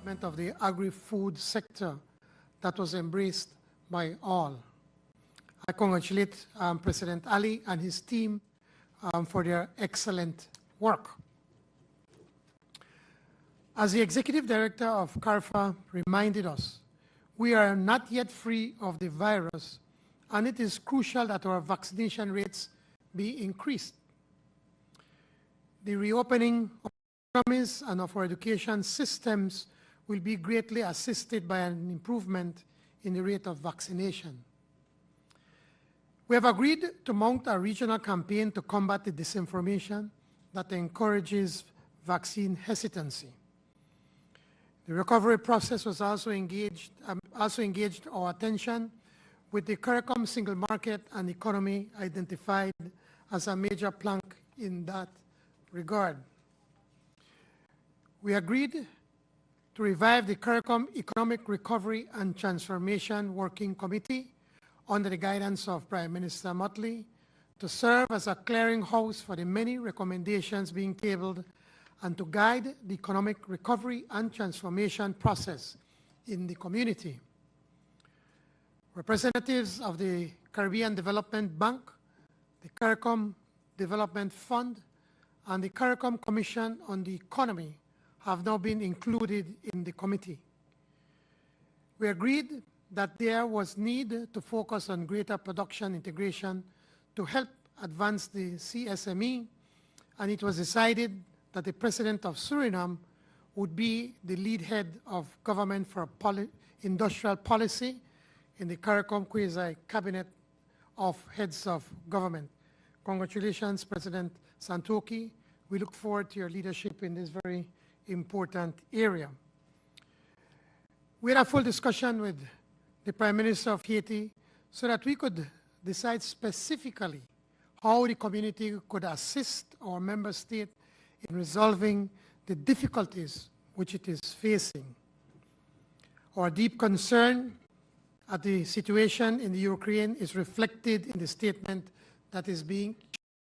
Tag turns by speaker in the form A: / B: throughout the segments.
A: development of the agri-food sector that was embraced by all. I congratulate President Ali and his team for their excellent work. As the Executive Director of CARICOM reminded us, we are not yet free of the virus, and it is crucial that our vaccination rates be increased. The reopening of economies and of our education systems will be greatly assisted by an improvement in the rate of vaccination. We have agreed to mount a regional campaign to combat the disinformation that encourages vaccine hesitancy. The recovery process was also engaged our attention with the CARICOM single market and economy identified as a major plank in that regard. We agreed to revive the CARICOM Economic Recovery and Transformation Working Committee under the guidance of Prime Minister Motley to serve as a clearinghouse for the many recommendations being tabled and to guide the economic recovery and transformation process in the community. Representatives of the Caribbean Development Bank, the CARICOM Development Fund, and the CARICOM Commission on the Economy have now been included in the committee. We agreed that there was need to focus on greater production integration to help advance the CSME, and it was decided that the President of Suriname would be the lead head of government for industrial policy in the CARICOM quasi-cabinet of heads of government. Congratulations, President Santoki. We look forward to your leadership in this very important area. We had a full discussion with the Prime Minister of Haiti so that we could decide specifically how the community could assist our member state in resolving the difficulties which it is facing. Our deep concern at the situation in the Ukraine is reflected in the statement that is being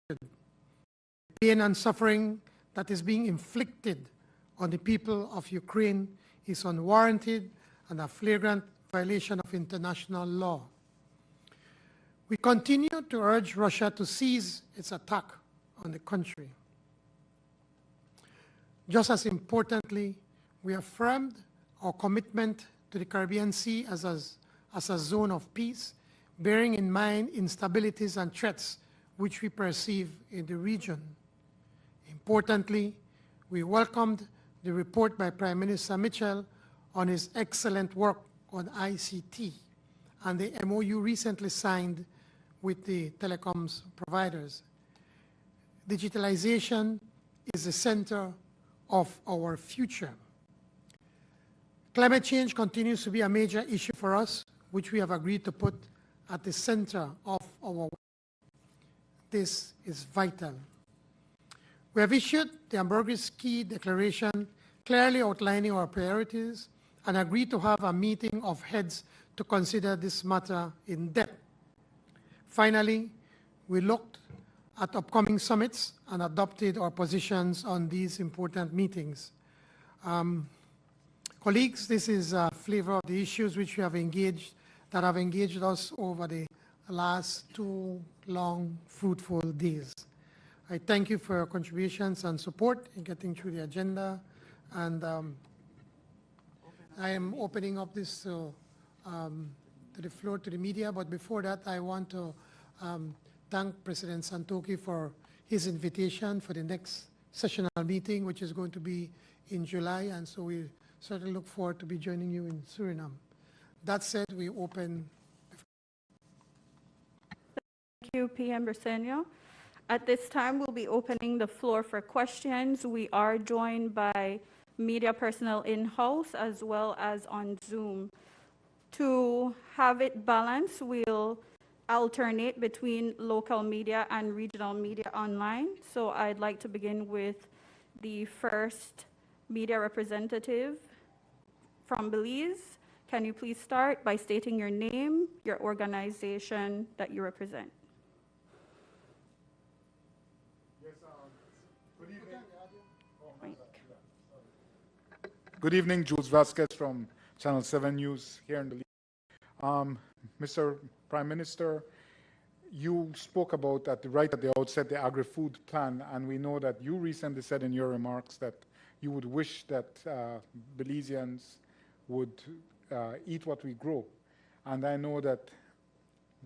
A: issued. The pain and suffering that is being inflicted on the people of Ukraine is unwarranted and a flagrant violation of international law. We continue to urge Russia to cease its attack on the country. Just as importantly, we affirmed our commitment to the Caribbean Sea as a zone of peace, bearing in mind instabilities and threats which we perceive in the region. Importantly, we welcomed the report by Prime Minister Mitchell on his excellent work on ICT and the MOU recently signed with the telecoms providers. Digitalization is the center of our future. Climate change continues to be a major issue for us, which we have agreed to put at the center of our work. This is vital. We have issued the Hamburg's Key Declaration clearly outlining our priorities and agreed to have a meeting of heads to consider this matter in depth. Finally, we looked at upcoming summits and adopted our positions on these important meetings. Colleagues, this is a flavor of the issues which we have engaged, that have engaged us over the last 2 long, fruitful days. I thank you for your contributions and support in getting through the agenda, and I am opening up this to the floor to the media, but before that, I want to thank President Santoki for his invitation for the next sessional meeting, which is going to be in July, and so we certainly look forward to be joining you in Suriname. That said, we open.
B: Thank you, PM Briceño. At this time, we'll be opening the floor for questions. We are joined by media personnel in-house as well as on Zoom. To have it balanced, we'll alternate between local media and regional media online. So I'd like to begin with the first media representative from Belize. Can you please start by stating your name, your organization that you represent?
A: Yes, good evening.
C: Good evening, Jules Vasquez from Channel 7 News here in the lead. Mr. Prime Minister, you spoke about right at the outset the agri-food plan, and we know that you recently said in your remarks that you would wish that Belizeans would eat what we grow. And I know that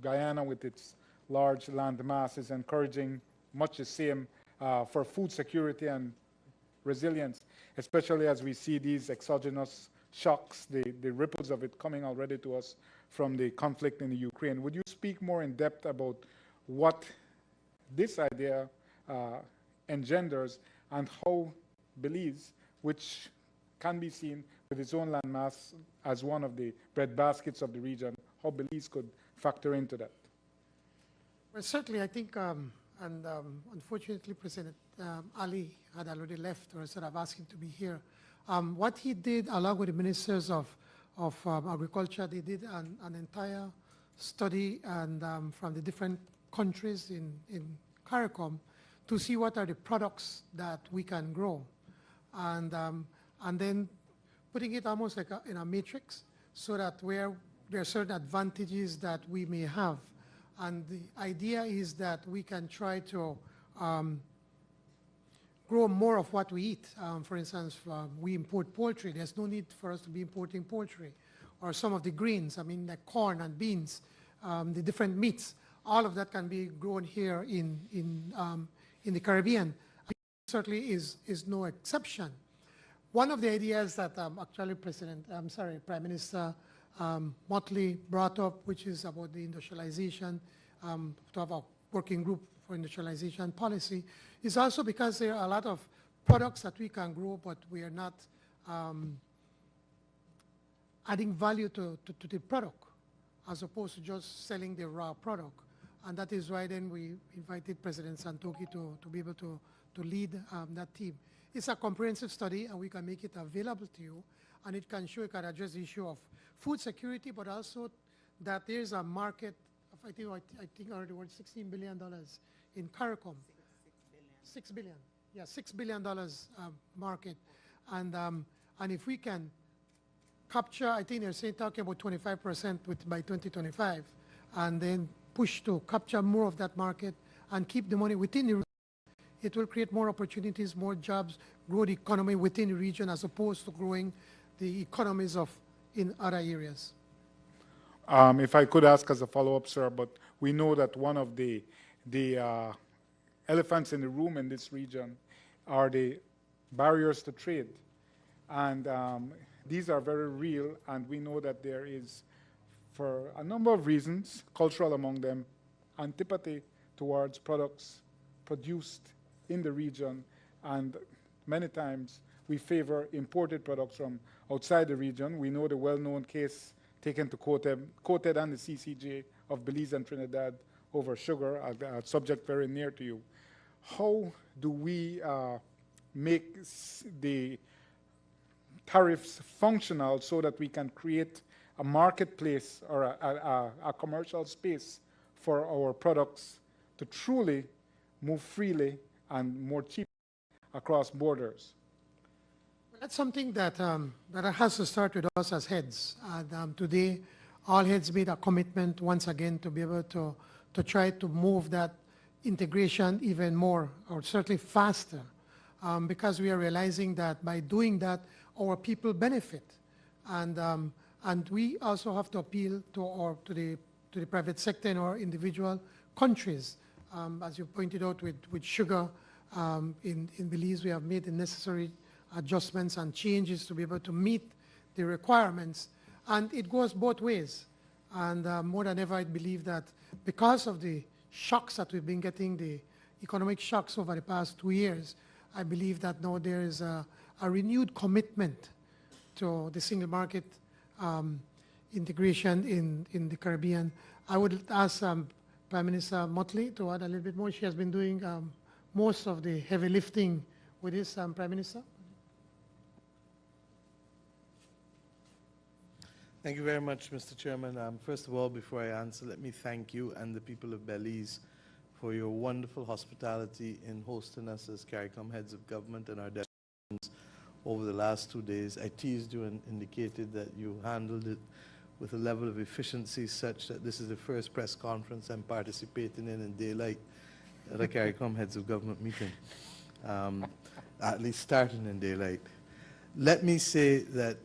C: Guyana, with its large land mass, is encouraging much the same for food security and resilience, especially as we see these exogenous shocks, the ripples of it coming already to us from the conflict in the Ukraine. Would you speak more in depth about what this idea engenders and how Belize, which can be seen with its own landmass as one of the breadbaskets of the region, how Belize could factor into that?
A: Well, certainly, I think, unfortunately, President Ali had already left, or instead of asking to be here. What he did, along with the ministers of agriculture, they did an entire study and from the different countries in CARICOM to see what are the products that we can grow, and then putting it almost like in a matrix, so that where there are certain advantages that we may have. And the idea is that we can try to grow more of what we eat. For instance, we import poultry. There's no need for us to be importing poultry. Or some of the grains, I mean, like corn and beans, the different meats. All of that can be grown here in the Caribbean. Certainly is no exception. One of the ideas that actually Prime Minister Motley brought up, which is about the industrialization, to have a working group for industrialization policy, is also because there are a lot of products that we can grow, but we are not adding value to the product, as opposed to just selling the raw product. And that is why then we invited President Santoki to be able to lead that team. It's a comprehensive study, and we can make it available to you, and it can show, it can address the issue of food security, but also that there's a market of, I think already worth $16 billion in CARICOM. $6 billion. Yeah, $6 billion market. And if we can capture, I think they're saying, talking about 25% by 2025, and then push to capture more of that market and keep the money within the region, it will create more opportunities, more jobs, grow the economy within the region, as opposed to growing the economies in other areas.
C: If I could ask as a follow-up, sir, but we know that one of the elephants in the room in this region are the barriers to trade. And these are very real, and we know that there is, for a number of reasons, cultural among them, antipathy towards products produced in the region, and many times we favor imported products from outside the region. We know the well-known case taken to quoted and the CCJ of Belize and Trinidad over sugar, a subject very near to you. How do we make the tariffs functional so that we can create a marketplace or a commercial space for our products to truly move freely and more cheaply across borders?
A: That's something that has to start with us as heads. And today, all heads made a commitment once again to be able to try to move that integration even more, or certainly faster, because we are realizing that by doing that, our people benefit. And we also have to appeal to the private sector in our individual countries. As you pointed out with sugar, in Belize, we have made the necessary adjustments and changes to be able to meet the requirements. And it goes both ways. And more than ever, I believe that because of the shocks that we've been getting, the economic shocks over the past 2 years, I believe that now there is a renewed commitment to the single market integration in the Caribbean. I would ask Prime Minister Motley to add a little bit more. She has been doing most of the heavy lifting with this, Prime Minister.
D: Thank you very much, Mr. Chairman. First of all, before I answer, let me thank you and the people of Belize for your wonderful hospitality in hosting us as CARICOM heads of government and our delegations over the last 2 days. I teased you and indicated that you handled it with a level of efficiency such that this is the first press conference I'm participating in daylight at a CARICOM Heads of Government meeting, at least starting in daylight. Let me say that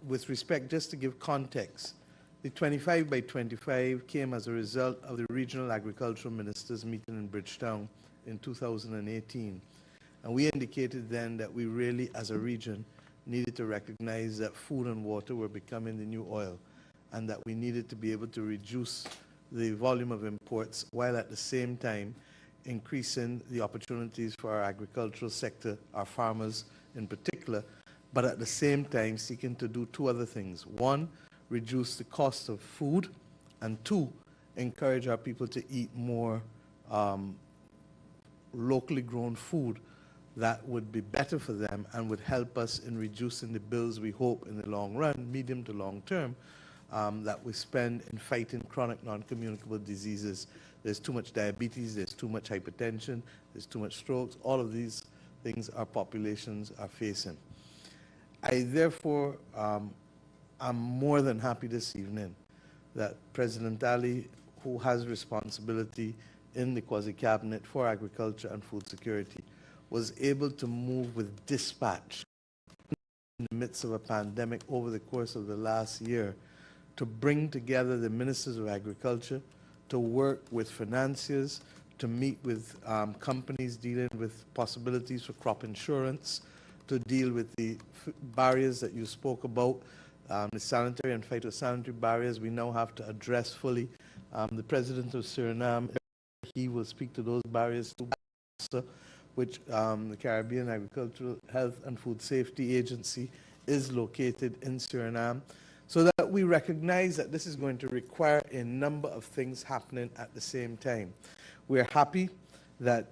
D: with respect, just to give context, the 25 by 25 came as a result of the Regional Agricultural Ministers meeting in Bridgetown in 2018. And we indicated then that we really, as a region, needed to recognize that food and water were becoming the new oil, and that we needed to be able to reduce the volume of imports while at the same time increasing the opportunities for our agricultural sector, our farmers in particular, but at the same time seeking to do two other things. One, reduce the cost of food, and two, encourage our people to eat more locally grown food that would be better for them and would help us in reducing the bills we hope in the long run, medium to long term, that we spend in fighting chronic non-communicable diseases. There's too much diabetes, there's too much hypertension, there's too much strokes. All of these things our populations are facing. I therefore am more than happy this evening that President Ali, who has responsibility in the quasi-cabinet for agriculture and food security, was able to move with dispatch in the midst of a pandemic over the course of the last year to bring together the ministers of agriculture, to work with financiers, to meet with companies dealing with possibilities for crop insurance, to deal with the barriers that you spoke about, the sanitary and phytosanitary barriers we now have to address fully. The President of Suriname, he will speak to those barriers too, which the Caribbean Agricultural Health and Food Safety Agency is located in Suriname, so that we recognize that this is going to require a number of things happening at the same time. We're happy that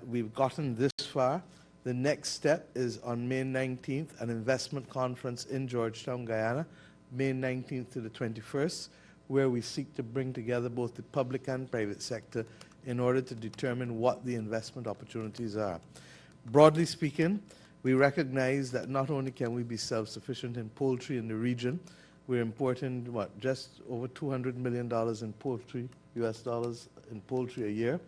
D: we've gotten this far. The next step is on May 19th, an investment conference in Georgetown, Guyana, May 19th to the 21st, where we seek to bring together both the public and private sector in order to determine what the investment opportunities are. Broadly speaking, we recognize that not only can we be self-sufficient in poultry in the region, we're importing, just over $200 million in poultry, US dollars in poultry a year.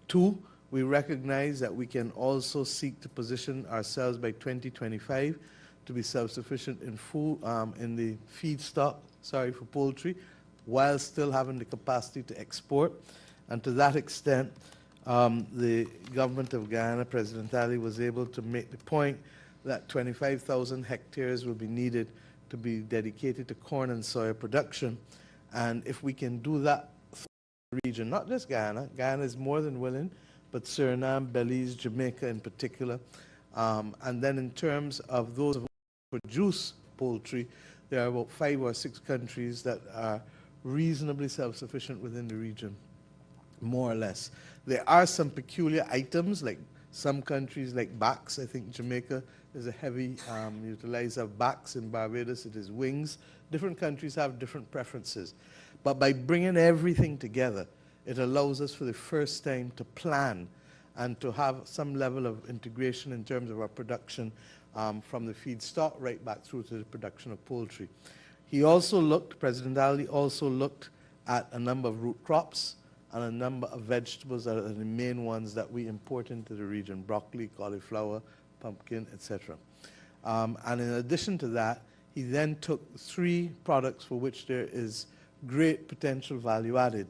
D: Two, we recognize that we can also seek to position ourselves by 2025 to be self-sufficient in food, in the feedstock, for poultry, while still having the capacity to export. And to that extent, the government of Guyana, President Ali, was able to make the point that 25,000 hectares will be needed to be dedicated to corn and soya production. And if we can do that for the region, not just Guyana, Guyana is more than willing, but Suriname, Belize, Jamaica in particular. And then in terms of those who produce poultry, there are about 5 or 6 countries that are reasonably self-sufficient within the region, more or less. There are some peculiar items, like some countries like backs. I think Jamaica is a heavy utilizer of backs. In Barbados, it is wings. Different countries have different preferences. But by bringing everything together, it allows us for the first time to plan and to have some level of integration in terms of our production from the feedstock right back through to the production of poultry. He also looked, President Ali also looked at a number of root crops and a number of vegetables that are the main ones that we import into the region: broccoli, cauliflower, pumpkin, etc. And in addition to that, he then took 3 products for which there is great potential value added.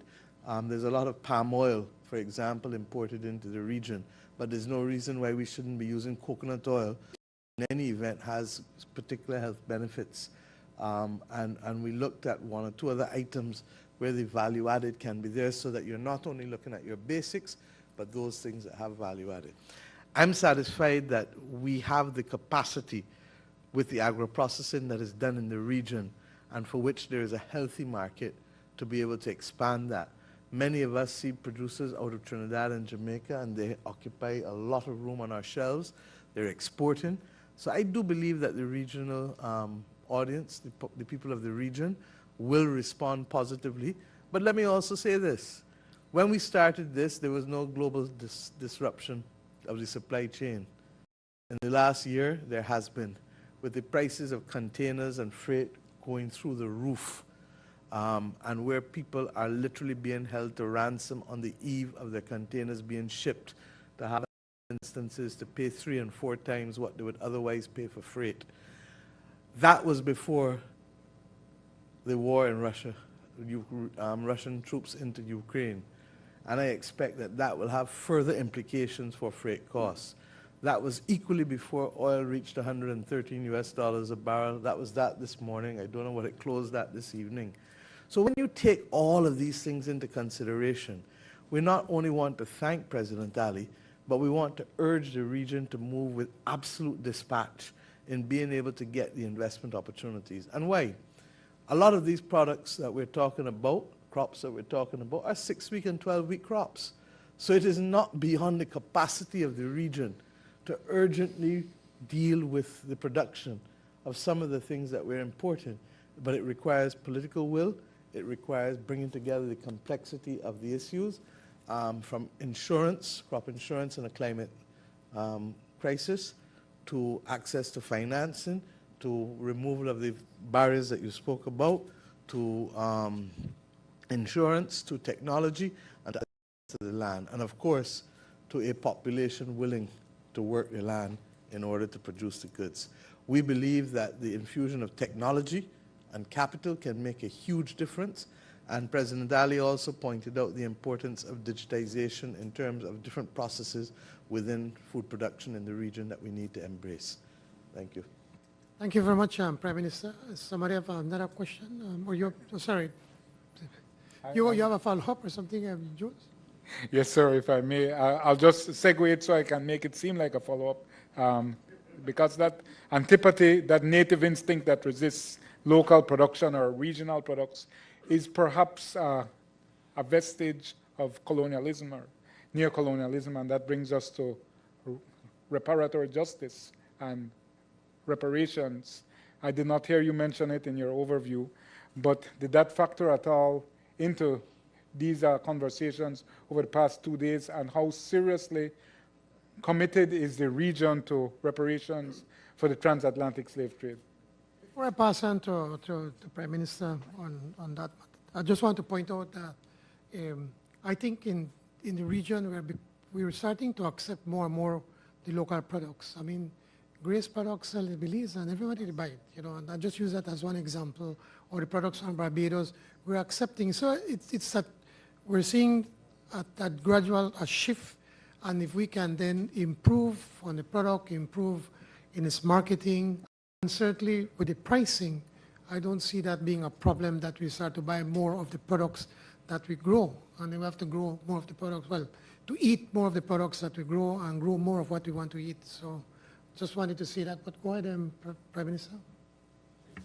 D: There's a lot of palm oil, for example, imported into the region, but there's no reason why we shouldn't be using coconut oil. In any event, has particular health benefits. And we looked at 1 or 2 other items where the value added can be there, so that you're not only looking at your basics, but those things that have value added. I'm satisfied that we have the capacity with the agro-processing that is done in the region, and for which there is a healthy market, to be able to expand that. Many of us see producers out of Trinidad and Jamaica, and they occupy a lot of room on our shelves. They're exporting. So I do believe that the regional audience, the people of the region, will respond positively. But let me also say this. When we started this, there was no global disruption of the supply chain. In the last year, there has been, with the prices of containers and freight going through the roof, and where people are literally being held to ransom on the eve of their containers being shipped, to have instances to pay 3 and 4 times what they would otherwise pay for freight. That was before the war in Russia, Russian troops into Ukraine. And I expect that that will have further implications for freight costs. That was equally before oil reached $113 a barrel. That was that this morning. I don't know what it closed at this evening. So when you take all of these things into consideration, we not only want to thank President Ali, but we want to urge the region to move with absolute dispatch in being able to get the investment opportunities. And why? A lot of these products that we're talking about, crops that we're talking about, are 6-week and 12-week crops. So it is not beyond the capacity of the region to urgently deal with the production of some of the things that we're importing. But it requires political will. It requires bringing together the complexity of the issues, from insurance, crop insurance in a climate crisis, to access to financing, to removal of the barriers that you spoke about, to insurance, to technology, and to the land. And of course, to a population willing to work the land in order to produce the goods. We believe that the infusion of technology and capital can make a huge difference. And President Ali also pointed out the importance of digitization in terms of different processes within food production in the region that we need to embrace. Thank you.
A: Thank you very much, Prime Minister. Somebody have another question? Or you, oh, sorry. You have a follow-up or something, Jules?
C: Yes, sir, if I may. I'll just segue it so I can make it seem like a follow-up. Because that antipathy, that native instinct that resists local production or regional products is perhaps a vestige of colonialism or neo-colonialism, and that brings us to reparatory justice and reparations. I did not hear you mention it in your overview, but did that factor at all into these conversations over the past 2 days, and how seriously committed is the region to reparations for the transatlantic slave trade?
A: Before I pass on to the Prime Minister on that, I just want to point out that I think in the region we're starting to accept more and more the local products. I mean, Grace products sell in Belize and everybody buy it, you know, and I just use that as one example, or the products on Barbados, we're accepting. So it's that we're seeing that gradual shift, and if we can then improve on the product, improve in its marketing, and certainly with the pricing, I don't see that being a problem that we start to buy more of the products that we grow. And then we have to grow more of the products, well, to eat more of the products that we grow and grow more of what we want to eat. So just wanted to see that, but go ahead, Prime Minister.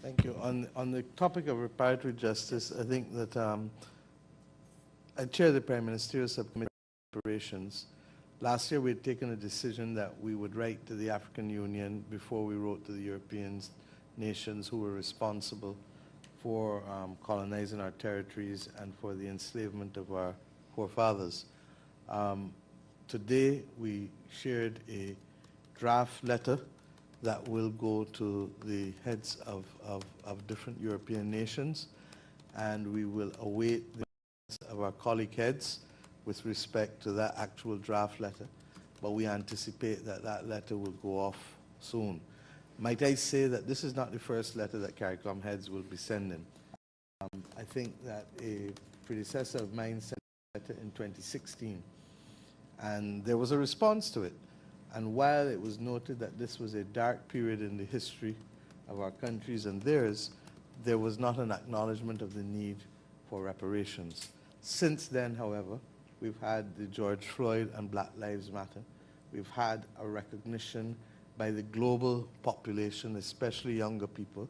D: Thank you. On the topic of reparatory justice, I think that I chair the Prime Ministerial Subcommittee on Reparations. Last year we had taken a decision that we would write to the African Union before we wrote to the European nations who were responsible for colonizing our territories and for the enslavement of our forefathers. Today we shared a draft letter that will go to the heads of different European nations, and we will await the comments of our colleague heads with respect to that actual draft letter, but we anticipate that that letter will go off soon. Might I say that this is not the first letter that CARICOM heads will be sending. I think that a predecessor of mine sent a letter in 2016, and there was a response to it. And while it was noted that this was a dark period in the history of our countries and theirs, there was not an acknowledgement of the need for reparations. Since then, however, we've had the George Floyd and Black Lives Matter. We've had a recognition by the global population, especially younger people,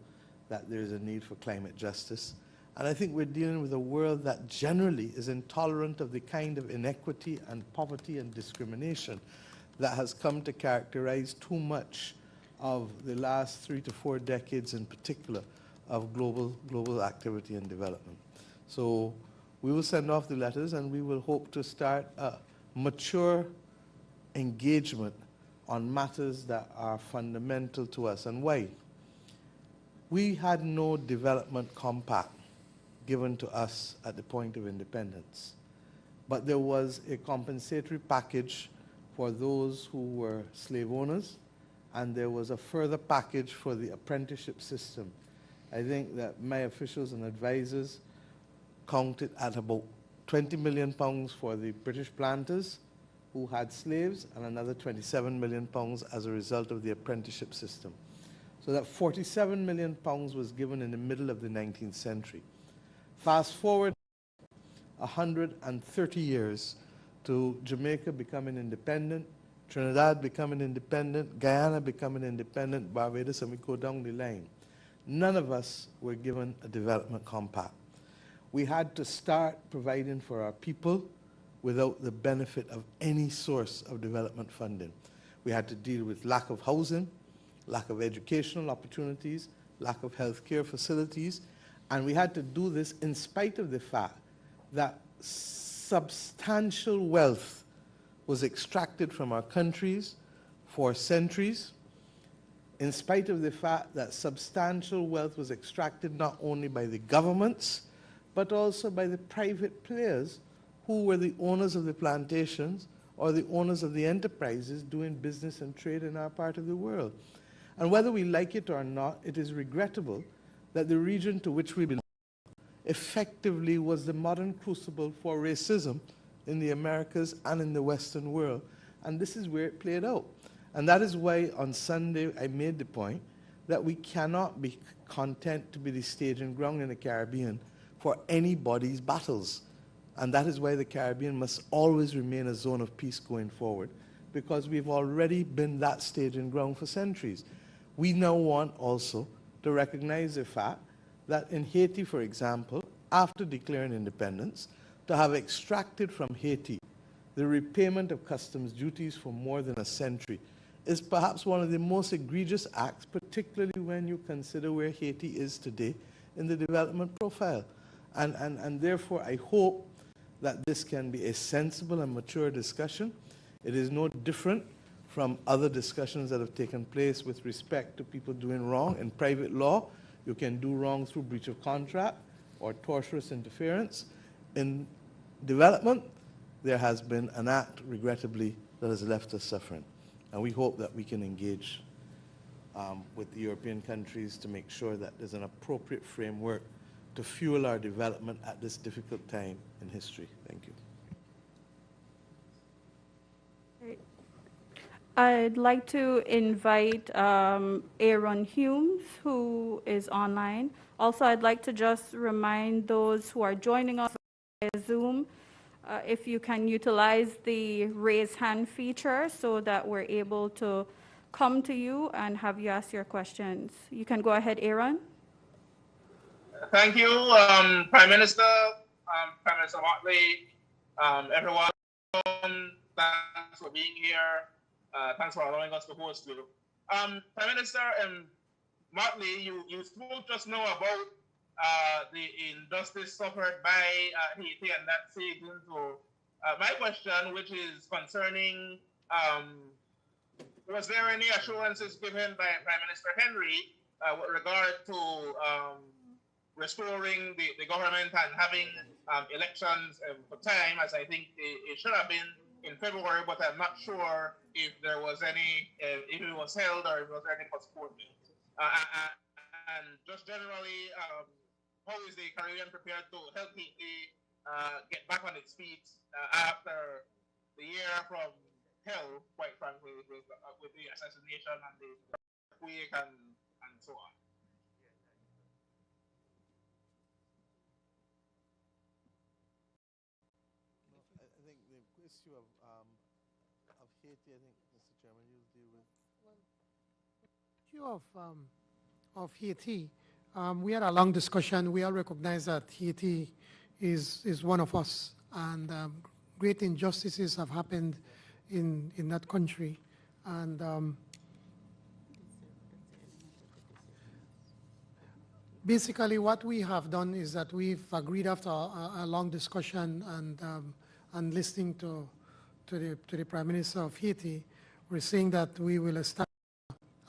D: that there is a need for climate justice. And I think we're dealing with a world that generally is intolerant of the kind of inequity and poverty and discrimination that has come to characterize too much of the last 3 to 4 decades in particular of global activity and development. So we will send off the letters, and we will hope to start a mature engagement on matters that are fundamental to us. And why? We had no development compact given to us at the point of independence, but there was a compensatory package for those who were slave owners, and there was a further package for the apprenticeship system. I think that my officials and advisors counted at about 20 million pounds for the British planters who had slaves, and another 27 million pounds as a result of the apprenticeship system. So that 47 million pounds was given in the middle of the 19th century. Fast forward 130 years to Jamaica becoming independent, Trinidad becoming independent, Guyana becoming independent, Barbados, and we go down the line. None of us were given a development compact. We had to start providing for our people without the benefit of any source of development funding. We had to deal with lack of housing, lack of educational opportunities, lack of health care facilities, and we had to do this in spite of the fact that substantial wealth was extracted from our countries for centuries, in spite of the fact that substantial wealth was extracted not only by the governments, but also by the private players who were the owners of the plantations or the owners of the enterprises doing business and trade in our part of the world. And whether we like it or not, it is regrettable that the region to which we belong effectively was the modern crucible for racism in the Americas and in the Western world. And this is where it played out. And that is why on Sunday I made the point that we cannot be content to be the staging ground in the Caribbean for anybody's battles. And that is why the Caribbean must always remain a zone of peace going forward, because we've already been that staging ground for centuries. We now want also to recognize the fact that in Haiti, for example, after declaring independence, to have extracted from Haiti the repayment of customs duties for more than a century is perhaps one of the most egregious acts, particularly when you consider where Haiti is today in the development profile. And therefore, I hope that this can be a sensible and mature discussion. It is no different from other discussions that have taken place with respect to people doing wrong. In private law, you can do wrong through breach of contract or tortious interference. In development, there has been an act, regrettably, that has left us suffering. And we hope that we can engage with the European countries to make sure that there's an appropriate framework to fuel our development at this difficult time in history. Thank you.
B: Great. I'd like to invite Aaron Humes, who is online. Also, I'd like to just remind those who are joining us via Zoom, if you can utilize the raise hand feature so that we're able to come to you and have you ask your questions. You can go ahead, Aaron.
E: Thank you, Prime Minister, Prime Minister Motley, everyone. Thanks for being here. Thanks for allowing us to host you. Prime Minister Motley, you spoke just now about the injustice suffered by Haiti, and that segues into my question, which is concerning, was there any assurances given by Prime Minister Henry with regard to restoring the government and having elections for time, as I think it should have been in February, but I'm not sure if there was any, if it was held or if there was any postponement. And just generally, how is the Caribbean prepared to help Haiti get back on its feet after the year from hell, quite frankly, with the assassination and the earthquake and so on?
D: I think the issue of Haiti, I think, Mr. Chairman, you'll deal with.
A: Issue of Haiti, we had a long discussion. We all recognize that Haiti is one of us, and great injustices have happened in that country. And basically what we have done is that we've agreed after a long discussion and listening to the Prime Minister of Haiti, we're saying that we will establish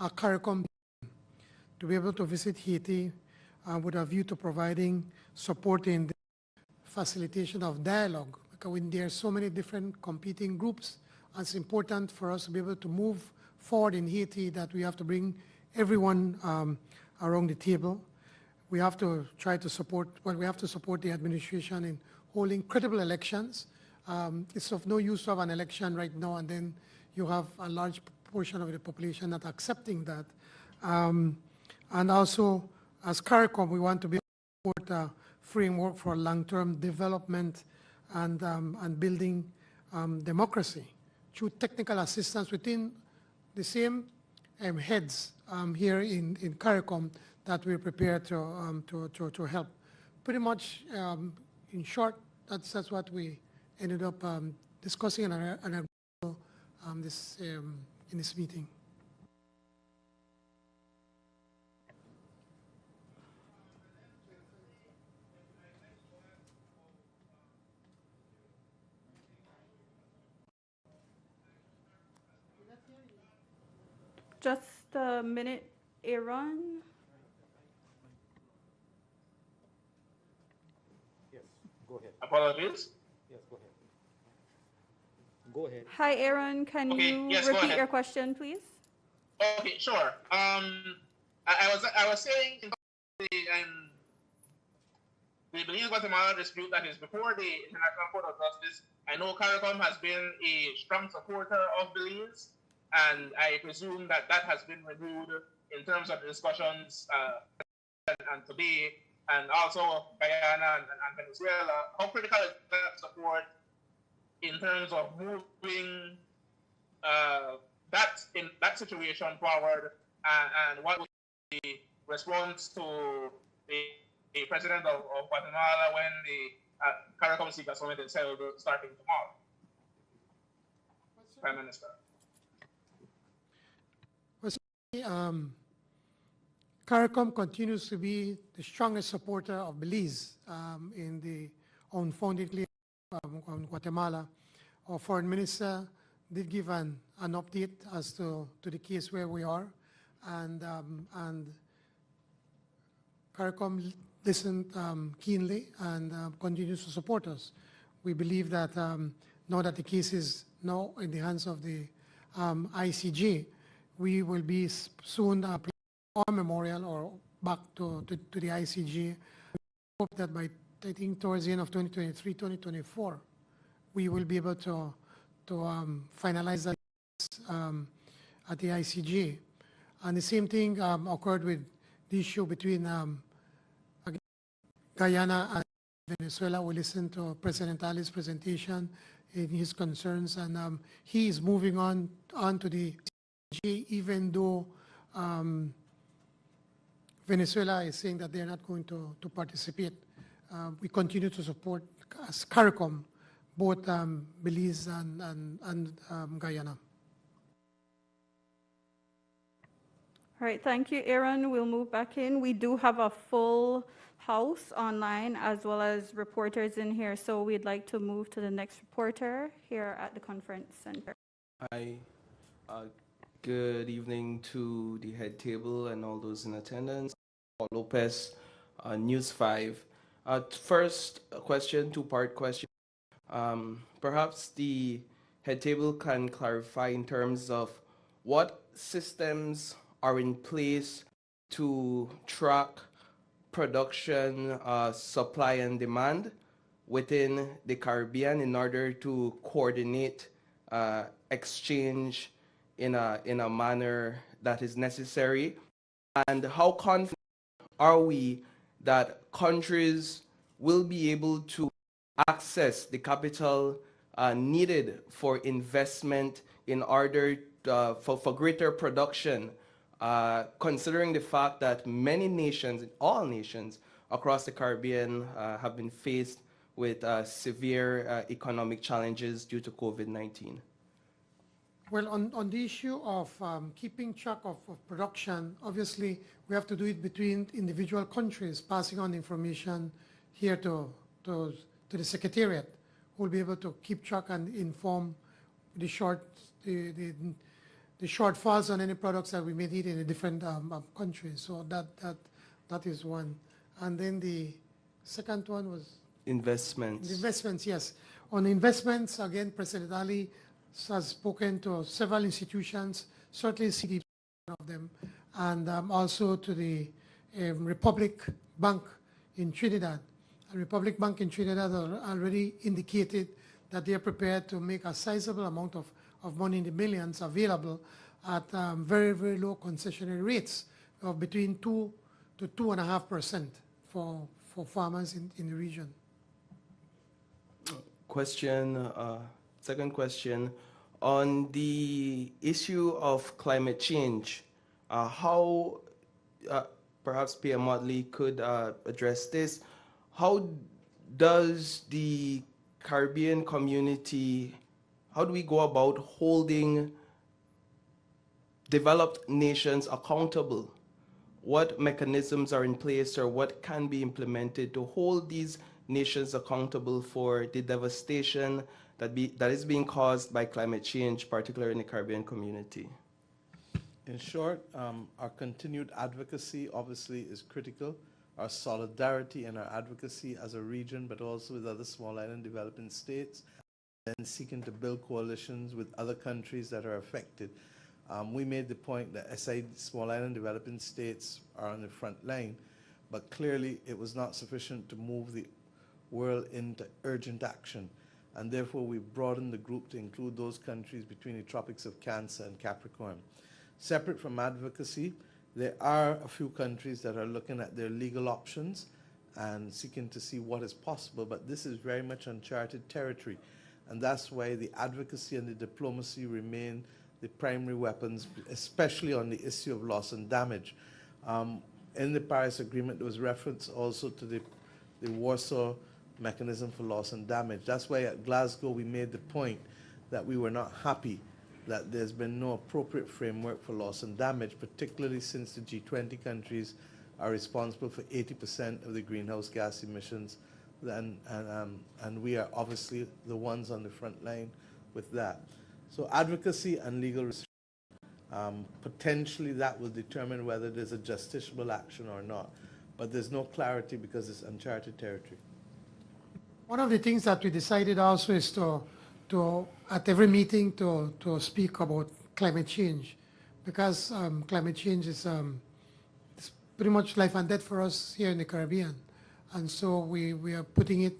A: a CARICOM to be able to visit Haiti with a view to providing support in the facilitation of dialogue. Because when there are so many different competing groups, it's important for us to be able to move forward in Haiti that we have to bring everyone around the table. We have to try to support, well, we have to support the administration in holding credible elections. It's of no use to have an election right now and then you have a large portion of the population not accepting that. And also, as CARICOM, we want to be able to support a framework for long-term development and building democracy through technical assistance within the same heads here in CARICOM that we're prepared to help. Pretty much, in short, that's what we ended up discussing in this meeting.
B: Just a minute, Aaron.
F: Yes, go ahead.
E: Apologies.
F: Yes, go ahead. Go ahead.
B: Hi, Aaron. Can
E: Okay,
B: you
E: yes, go
B: repeat
E: ahead.
B: your question, please?
E: Okay, sure. I was saying in the Belize Guatemala dispute that is before the International Court of Justice, I know CARICOM has been a strong supporter of Belize, and I presume that that has been renewed in terms of the discussions and today, and also Guyana and Venezuela. How critical is that support in terms of moving that situation forward, and what would be the response to the president of Guatemala when the CARICOM Secret Summit is held starting tomorrow? Prime Minister.
A: CARICOM continues to be the strongest supporter of Belize in the unfounded claim on Guatemala. Our foreign minister did give an update as to the case where we are, and CARICOM listened keenly and continues to support us. We believe that now that the case is now in the hands of the ICJ, we will be soon our memorial or back to the ICJ. We hope that by, I think, towards the end of 2023, 2024, we will be able to finalize that at the ICJ. And the same thing occurred with the issue between Guyana and Venezuela. We listened to President Ali's presentation in his concerns, and he is moving on to the ICJ, even though Venezuela is saying that they're not going to participate. We continue to support, as CARICOM, both Belize and Guyana.
B: All right, thank you, Aaron. We'll move back in. We do have a full house online as well as reporters in here, so we'd like to move to the next reporter here at the conference center.
G: Hi, good evening to the head table and all those in attendance. Paul Lopez, News 5. First question, two-part question. Perhaps the head table can clarify in terms of what systems are in place to track production, supply and demand within the Caribbean in order to coordinate exchange in a manner that is necessary, and how confident are we that countries will be able to access the capital needed for investment in order for greater production, considering the fact that many nations, all nations across the Caribbean have been faced with severe economic challenges due to COVID-19?
A: Well, on the issue of keeping track of production, obviously we have to do it between individual countries, passing on information here to the Secretariat, who will be able to keep track and inform the shortfalls on any products that we may need in a different countries. So that is one. And then the second one was?
G: Investments.
A: The investments, yes. On investments, again, President Ali has spoken to several institutions, certainly CDP of them, and also to the Republic Bank in Trinidad. And Republic Bank in Trinidad already indicated that they are prepared to make a sizable amount of money in the millions available at very, very low concessionary rates of between 2 to 2.5% for farmers in the region.
G: Question, second question, on the issue of climate change, how perhaps PM Motley could address this. How does the Caribbean community, how do we go about holding developed nations accountable? What mechanisms are in place or what can be implemented to hold these nations accountable for the devastation that is being caused by climate change, particularly in the Caribbean community?
D: In short, our continued advocacy obviously is critical. Our solidarity and our advocacy as a region, but also with other small island developing states, and seeking to build coalitions with other countries that are affected. We made the point that aside small island developing states are on the front line, but clearly it was not sufficient to move the world into urgent action. And therefore we broadened the group to include those countries between the tropics of Cancer and Capricorn. Separate from advocacy, there are a few countries that are looking at their legal options and seeking to see what is possible, but this is very much uncharted territory. And that's why the advocacy and the diplomacy remain the primary weapons, especially on the issue of loss and damage. In the Paris Agreement, there was reference also to the Warsaw Mechanism for Loss and Damage. That's why at Glasgow we made the point that we were not happy that there's been no appropriate framework for loss and damage, particularly since the G20 countries are responsible for 80% of the greenhouse gas emissions, and we are obviously the ones on the front line with that. So advocacy and legal restriction, potentially that will determine whether there's a justiciable action or not, but there's no clarity because it's uncharted territory.
A: One of the things that we decided also is to at every meeting to speak about climate change, because climate change is pretty much life and death for us here in the Caribbean. And so we are putting it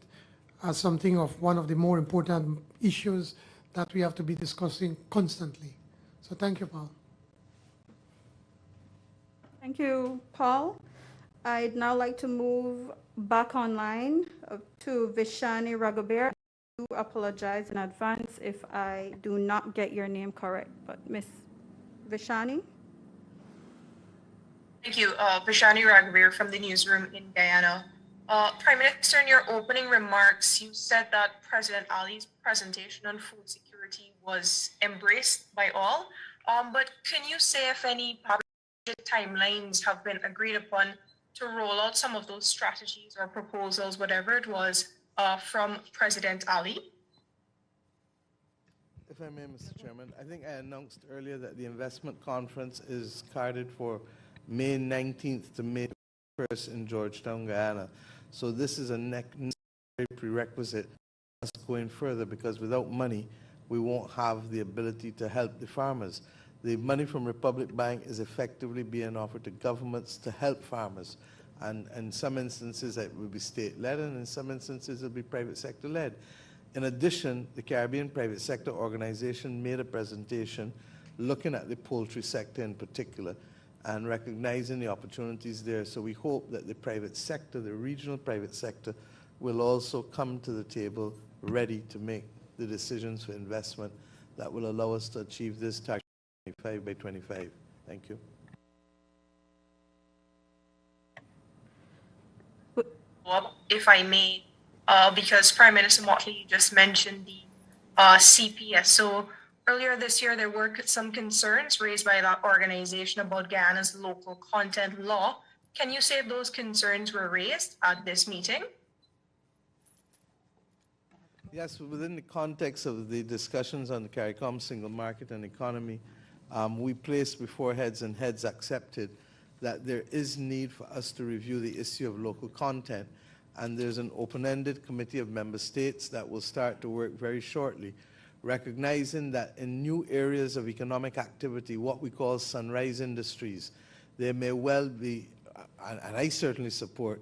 A: as something of one of the more important issues that we have to be discussing constantly. So thank you, Paul.
B: Thank you, Paul. I'd now like to move back online to Vishani Raghuber. I do apologize in advance if I do not get your name correct, but Ms. Vishani?
H: Thank you. Vishani Raghuber from the newsroom in Guyana. Prime Minister, in your opening remarks, you said that President Ali's presentation on food security was embraced by all. But can you say if any timelines have been agreed upon to roll out some of those strategies or proposals, whatever it was, from President Ali?
D: If I may, Mr. Chairman, I think I announced earlier that the investment conference is carded for May 19th to May 1st in Georgetown, Guyana. So this is a necessary prerequisite us going further, because without money, we won't have the ability to help the farmers. The money from Republic Bank is effectively being offered to governments to help farmers. And in some instances, it will be state-led, and in some instances, it will be private sector-led. In addition, the Caribbean Private Sector Organization made a presentation looking at the poultry sector in particular and recognizing the opportunities there. So we hope that the private sector, the regional private sector, will also come to the table ready to make the decisions for investment that will allow us to achieve this target 25 by 25. Thank you.
H: If I may, because Prime Minister Motley just mentioned the CPS. So earlier this year, there were some concerns raised by that organization about Guyana's local content law. Can you say if those concerns were raised at this meeting?
D: Yes, within the context of the discussions on the CARICOM single market and economy, we placed before heads and heads accepted that there is need for us to review the issue of local content. And there's an open-ended committee of member states that will start to work very shortly, recognizing that in new areas of economic activity, what we call sunrise industries, there may well be, and I certainly support,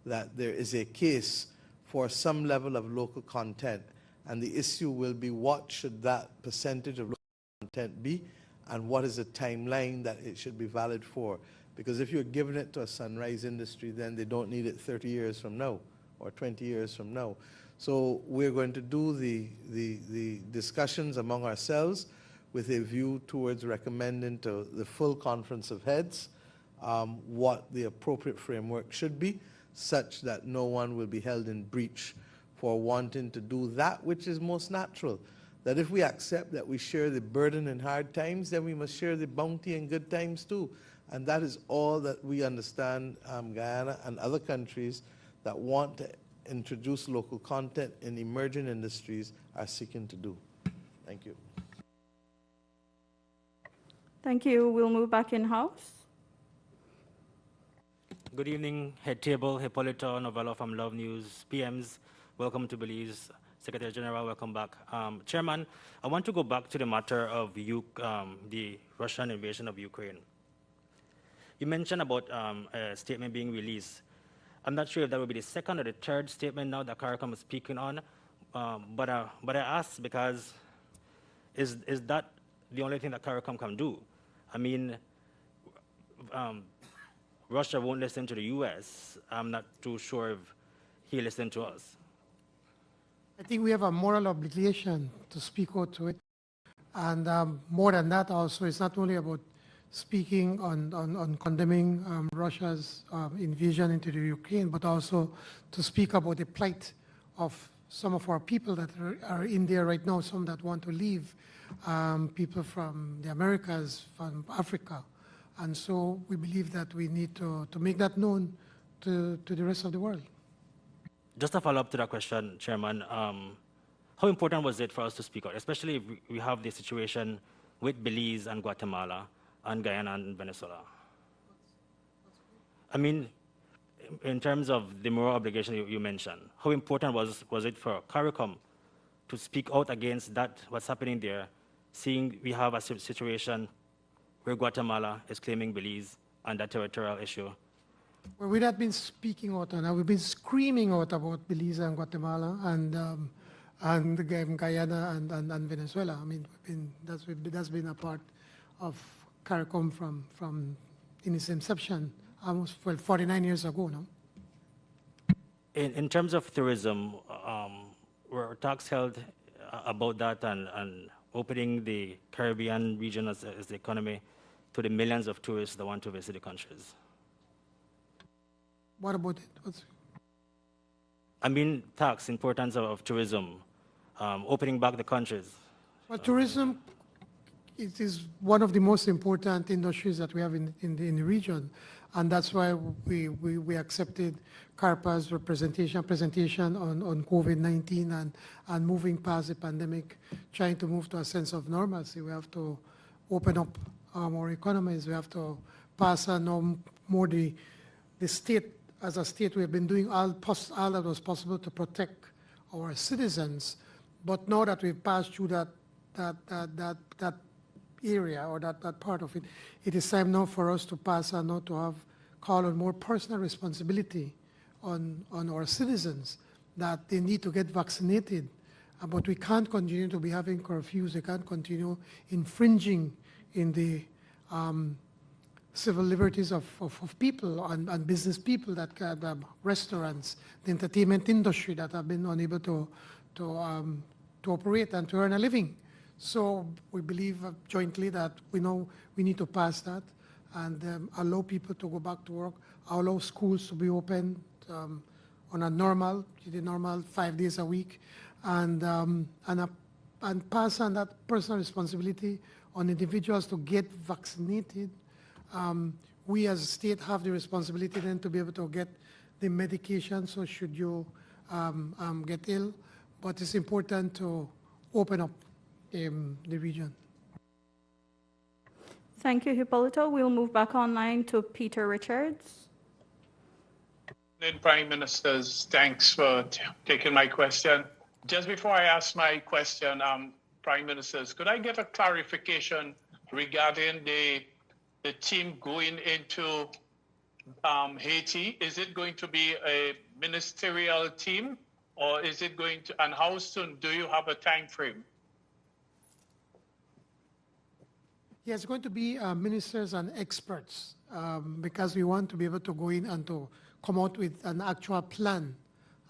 D: that there is a case for some level of local content. And the issue will be, what should that percentage of local content be, and what is the timeline that it should be valid for? Because if you're giving it to a sunrise industry, then they don't need it 30 years from now or 20 years from now. So we're going to do the discussions among ourselves with a view towards recommending to the full conference of heads what the appropriate framework should be, such that no one will be held in breach for wanting to do that which is most natural. That if we accept that we share the burden in hard times, then we must share the bounty in good times too. And that is all that we understand Guyana and other countries that want to introduce local content in emerging industries are seeking to do. Thank you.
B: Thank you. We'll move back in-house.
I: Good evening, Head Table, Hippolyta Novello from Love News, PMs. Welcome to Belize. Secretary General, welcome back. Chairman, I want to go back to the matter of the Russian invasion of Ukraine. You mentioned about a statement being released. I'm not sure if that will be the second or the third statement now that CARICOM is speaking on, but I ask because is that the only thing that CARICOM can do? I mean, Russia won't listen to the US. I'm not too sure if he listened to us.
A: I think we have a moral obligation to speak out to it. And more than that also, it's not only about speaking on condemning Russia's invasion into the Ukraine, but also to speak about the plight of some of our people that are in there right now, some that want to leave, people from the Americas, from Africa. And so we believe that we need to make that known to the rest of the world.
I: Just a follow-up to that question, Chairman. How important was it for us to speak out, especially if we have the situation with Belize and Guatemala and Guyana and Venezuela? I mean, in terms of the moral obligation you mentioned, how important was it for CARICOM to speak out against that, what's happening there, seeing we have a situation where Guatemala is claiming Belize and that territorial issue?
A: Well, we've not been speaking out on that. We've been screaming out about Belize and Guatemala and Guyana and Venezuela. I mean, that's been a part of CARICOM from in its inception, almost 49 years ago now.
I: In terms of tourism, were talks held about that and opening the Caribbean region as the economy to the millions of tourists that want to visit the countries?
A: What about it?
I: I mean, tax, importance of tourism, opening back the countries.
A: Well, tourism it is one of the most important industries that we have in the region, and that's why we accepted CARPA's presentation on COVID-19 and moving past the pandemic, trying to move to a sense of normalcy. We have to open up our economies. We have to pass on more the state. As a state, we have been doing all that was possible to protect our citizens, but now that we've passed through that area or that part of it, it is time now for us to pass on now to call on more personal responsibility on our citizens, that they need to get vaccinated. But we can't continue to be having curfews. We can't continue infringing in the civil liberties of people and business people, that restaurants, the entertainment industry that have been unable to operate and to earn a living. So we believe jointly that we know we need to pass that and allow people to go back to work, allow schools to be open on a normal 5 days a week, and pass on that personal responsibility on individuals to get vaccinated. We as a state have the responsibility then to be able to get the medication, so should you get ill, but it's important to open up the region.
B: Thank you, Hippolyto. We'll move back online to Peter Richards.
J: Then Prime Ministers, thanks for taking my question. Just before I ask my question, Prime Ministers, could I get a clarification regarding the team going into Haiti? Is it going to be a ministerial team, or is it going to, and how soon? Do you have a time frame?
A: Yes, it's going to be ministers and experts because we want to be able to go in and to come out with an actual plan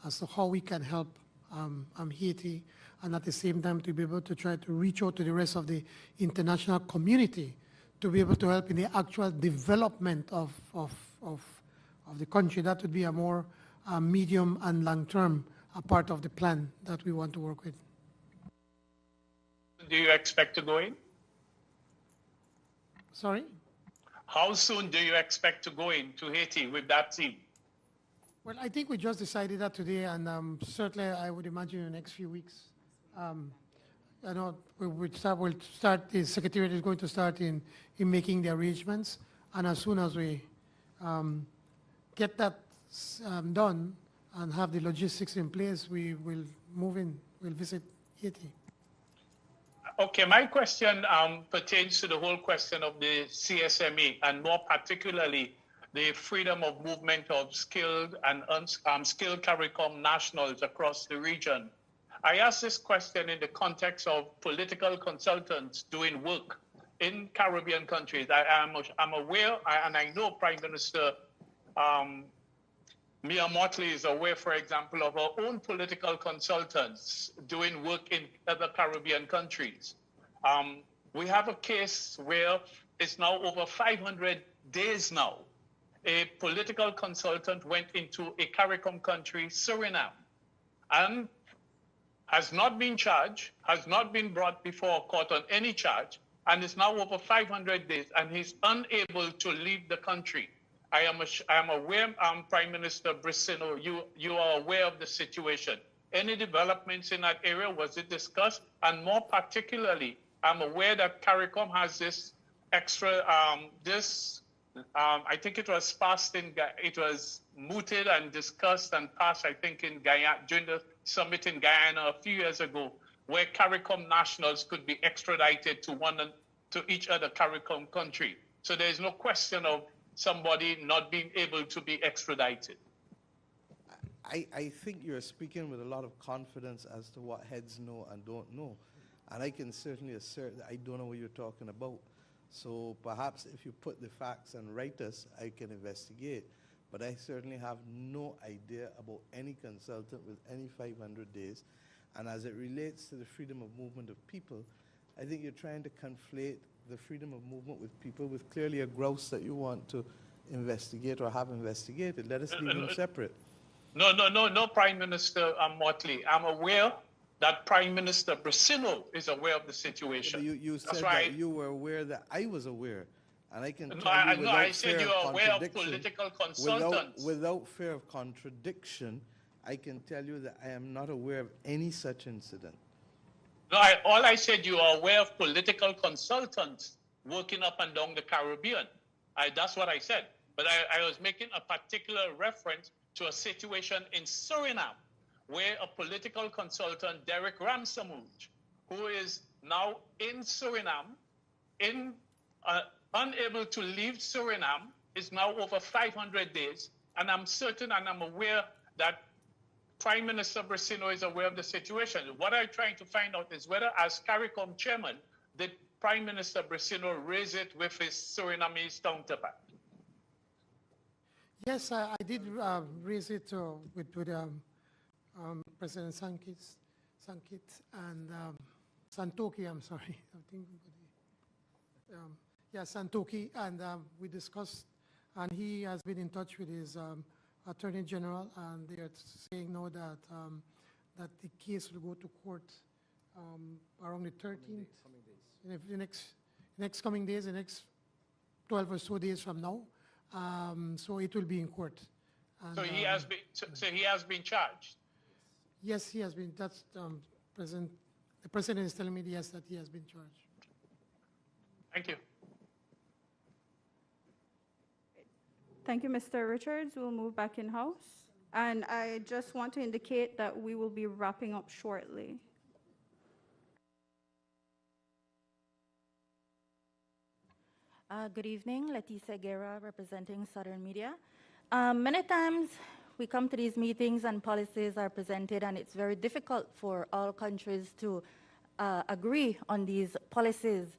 A: as to how we can help Haiti, and at the same time to be able to try to reach out to the rest of the international community to be able to help in the actual development of the country. That would be a more medium and long-term part of the plan that we want to work with.
J: Do you expect to go in?
A: Sorry?
J: How soon do you expect to go into Haiti with that team?
A: Well, I think we just decided that today, and certainly I would imagine in the next few weeks. I know we'll start, the Secretariat is going to start in making the arrangements, and as soon as we get that done and have the logistics in place, we will move in, we'll visit Haiti.
J: Okay, my question pertains to the whole question of the CSME, and more particularly the freedom of movement of skilled and unskilled CARICOM nationals across the region. I ask this question in the context of political consultants doing work in Caribbean countries. I'm aware, and I know Prime Minister Mia Motley is aware, for example, of our own political consultants doing work in other Caribbean countries. We have a case where it's now over 500 days now. A political consultant went into a CARICOM country, Suriname, and has not been charged, has not been brought before a court on any charge, and is now over 500 days, and he's unable to leave the country. I am aware, Prime Minister Brissino, you are aware of the situation. Any developments in that area, was it discussed? And more particularly, I'm aware that CARICOM has this extra, I think it was passed it was mooted and discussed and passed, I think, in Guyana, during the summit in Guyana a few years ago, where CARICOM nationals could be extradited to each other CARICOM country. So there is no question of somebody not being able to be extradited.
D: I think you're speaking with a lot of confidence as to what heads know and don't know. And I can certainly assert that I don't know what you're talking about. So perhaps if you put the facts and write us, I can investigate. But I certainly have no idea about any consultant with any 500 days. And as it relates to the freedom of movement of people, I think you're trying to conflate the freedom of movement with people with clearly a grouse that you want to investigate or have investigated. Let us leave them separate.
J: No, Prime Minister Motley. I'm aware that Prime Minister Brissino is aware of the situation.
D: You said
J: That's right.
D: that you were aware that I was aware. And I can tell you
J: no, I said you are aware of political consultants.
D: Without fear of contradiction, I can tell you that I am not aware of any such incident.
J: No, all I said, you are aware of political consultants working up and down the Caribbean. That's what I said. But I was making a particular reference to a situation in Suriname, where a political consultant, Derek Ramsamouche, who is now in Suriname, unable to leave Suriname, is now over 500 days. And I'm certain and I'm aware that Prime Minister Brissino is aware of the situation. What I'm trying to find out is whether, as CARICOM chairman, did Prime Minister Brissino raise it with his Surinamese counterpart?
A: Yes, I did raise it with President Sankit and Santoki, I'm sorry. I think, yeah, Santoki, and we discussed, and he has been in touch with his Attorney General, and they are saying now that that the case will go to court around the 13th. In the next coming days, the next 12 or so days from now. So it will be in court. And,
J: so he has been. So he has been charged.
A: Yes, he has been. That's the president is telling me yes that he has been charged.
J: Thank you.
B: Thank you, Mr. Richards. We'll move back in-house. And I just want to indicate that we will be wrapping up shortly.
K: Good evening, Leticia Guerra, representing Southern Media. Many times we come to these meetings and policies are presented, and it's very difficult for all countries to agree on these policies.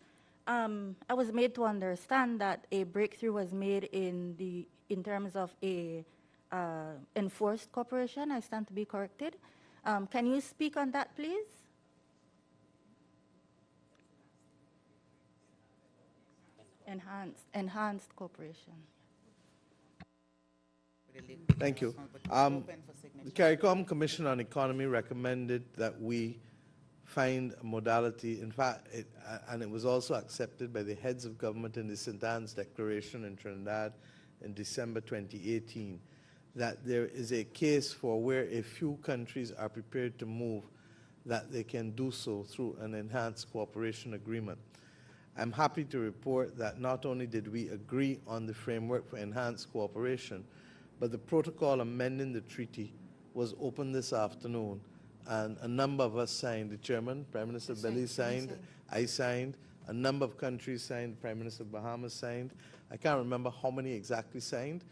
K: I was made to understand that a breakthrough was made in terms of a enforced cooperation. I stand to be corrected. Can you speak on that, please? Enhanced cooperation.
D: Thank you. The CARICOM Commission on Economy recommended that we find a modality, in fact, and it was also accepted by the heads of government in the St. Anne's Declaration in Trinidad in December 2018, that there is a case for where a few countries are prepared to move, that they can do so through an enhanced cooperation agreement. I'm happy to report that not only did we agree on the framework for enhanced cooperation, but the protocol amending the treaty was opened this afternoon, and a number of us signed. The chairman, Prime Minister Belize signed, I signed, a number of countries signed, Prime Minister Bahamas signed. I can't remember how many exactly signed,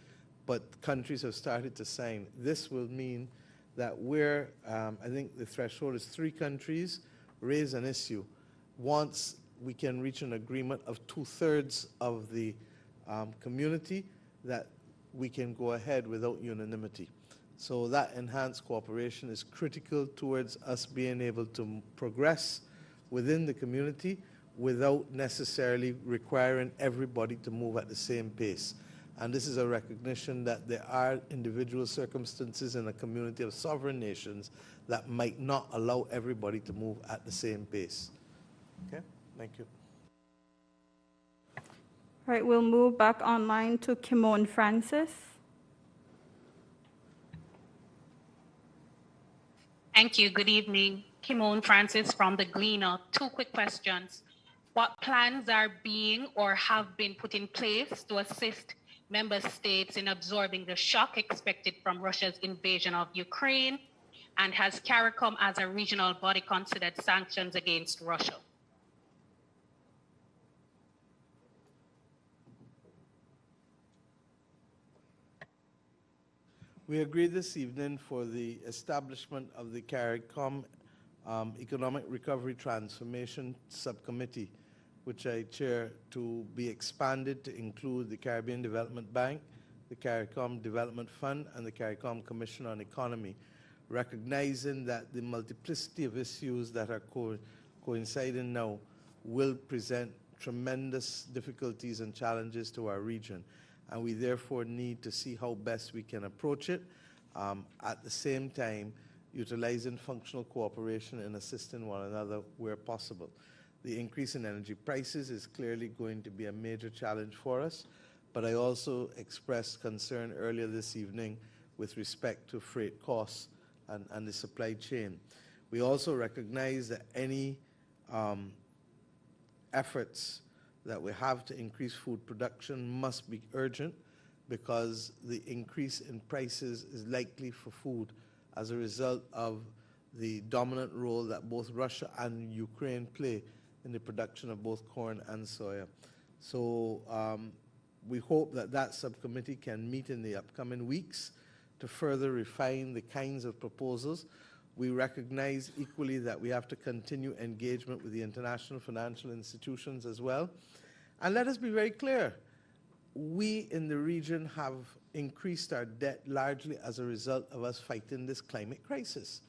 D: but countries have started to sign. This will mean that where I think the threshold is 3 countries raise an issue. Once we can reach an agreement of 2/3 of the community, that we can go ahead without unanimity. So that enhanced cooperation is critical towards us being able to progress within the community without necessarily requiring everybody to move at the same pace. And this is a recognition that there are individual circumstances in a community of sovereign nations that might not allow everybody to move at the same pace. Okay? Thank you.
B: All right, we'll move back online to Kimon Francis.
L: Thank you. Good evening. Kimon Francis from The Gleaner. 2 quick questions. What plans are being or have been put in place to assist member states in absorbing the shock expected from Russia's invasion of Ukraine? And has CARICOM as a regional body considered sanctions against Russia?
D: We agreed this evening for the establishment of the CARICOM Economic Recovery Transformation Subcommittee, which I chair, to be expanded to include the Caribbean Development Bank, the CARICOM Development Fund, and the CARICOM Commission on Economy, recognizing that the multiplicity of issues that are coinciding now will present tremendous difficulties and challenges to our region. And we therefore need to see how best we can approach it, at the same time utilizing functional cooperation and assisting one another where possible. The increase in energy prices is clearly going to be a major challenge for us, but I also expressed concern earlier this evening with respect to freight costs and the supply chain. We also recognize that any efforts that we have to increase food production must be urgent, because the increase in prices is likely for food as a result of the dominant role that both Russia and Ukraine play in the production of both corn and soya. So we hope that that subcommittee can meet in the upcoming weeks to further refine the kinds of proposals. We recognize equally that we have to continue engagement with the international financial institutions as well. And let us be very clear, we in the region have increased our debt largely as a result of us fighting this climate crisis.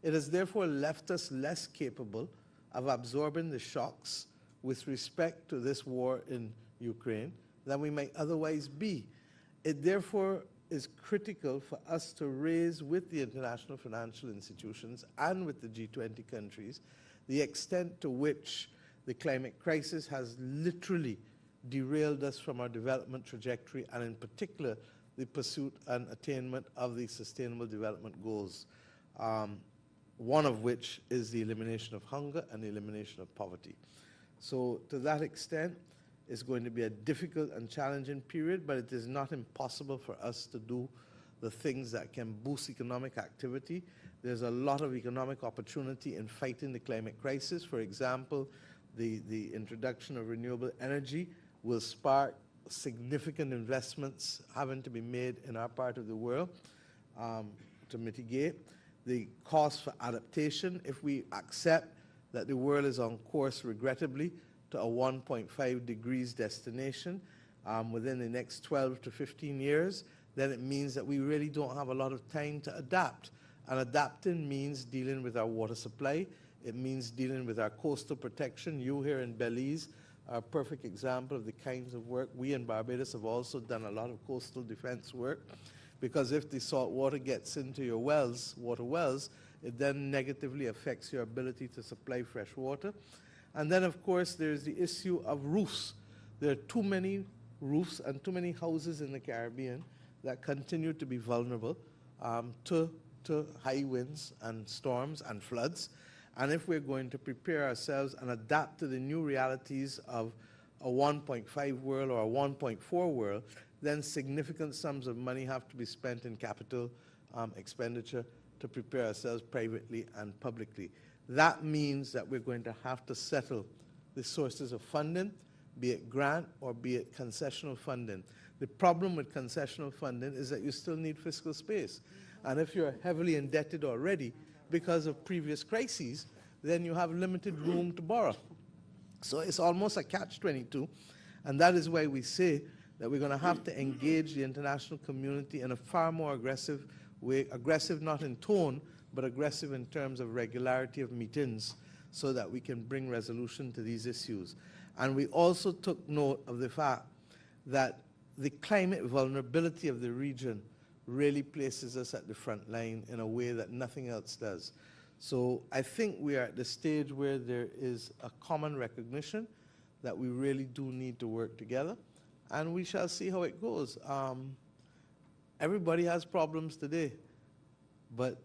D: It has therefore left us less capable of absorbing the shocks with respect to this war in Ukraine than we might otherwise be. It therefore is critical for us to raise with the international financial institutions and with the G20 countries the extent to which the climate crisis has literally derailed us from our development trajectory, and in particular the pursuit and attainment of the Sustainable Development Goals, one of which is the elimination of hunger and the elimination of poverty. So to that extent, It's going to be a difficult and challenging period, but it is not impossible for us to do the things that can boost economic activity. There's a lot of economic opportunity in fighting the climate crisis. For example, the introduction of renewable energy will spark significant investments having to be made in our part of the world to mitigate the cost for adaptation. If we accept that the world is on course, regrettably, to a 1.5 degrees destination within the next 12 to 15 years, then it means that we really don't have a lot of time to adapt. And adapting means dealing with our water supply. It means dealing with our coastal protection. You here in Belize are a perfect example of the kinds of work. We in Barbados have also done a lot of coastal defense work, because if the salt water gets into your wells, water wells, it then negatively affects your ability to supply fresh water. And then, of course, there's the issue of roofs. There are too many roofs and too many houses in the Caribbean that continue to be vulnerable to high winds and storms and floods. And if we're going to prepare ourselves and adapt to the new realities of a 1.5 world or a 1.4 world, then significant sums of money have to be spent in capital expenditure to prepare ourselves privately and publicly. That means that we're going to have to settle the sources of funding, be it grant or be it concessional funding. The problem with concessional funding is that you still need fiscal space. And if you're heavily indebted already because of previous crises, then you have limited room to borrow. So it's almost a catch-22, and that is why we say that we're going to have to engage the international community in a far more aggressive way, aggressive not in tone, but aggressive in terms of regularity of meetings, so that we can bring resolution to these issues. And we also took note of the fact that the climate vulnerability of the region really places us at the front line in a way that nothing else does. So I think we are at the stage where there is a common recognition that we really do need to work together, and we shall see how it goes. Everybody has problems today, but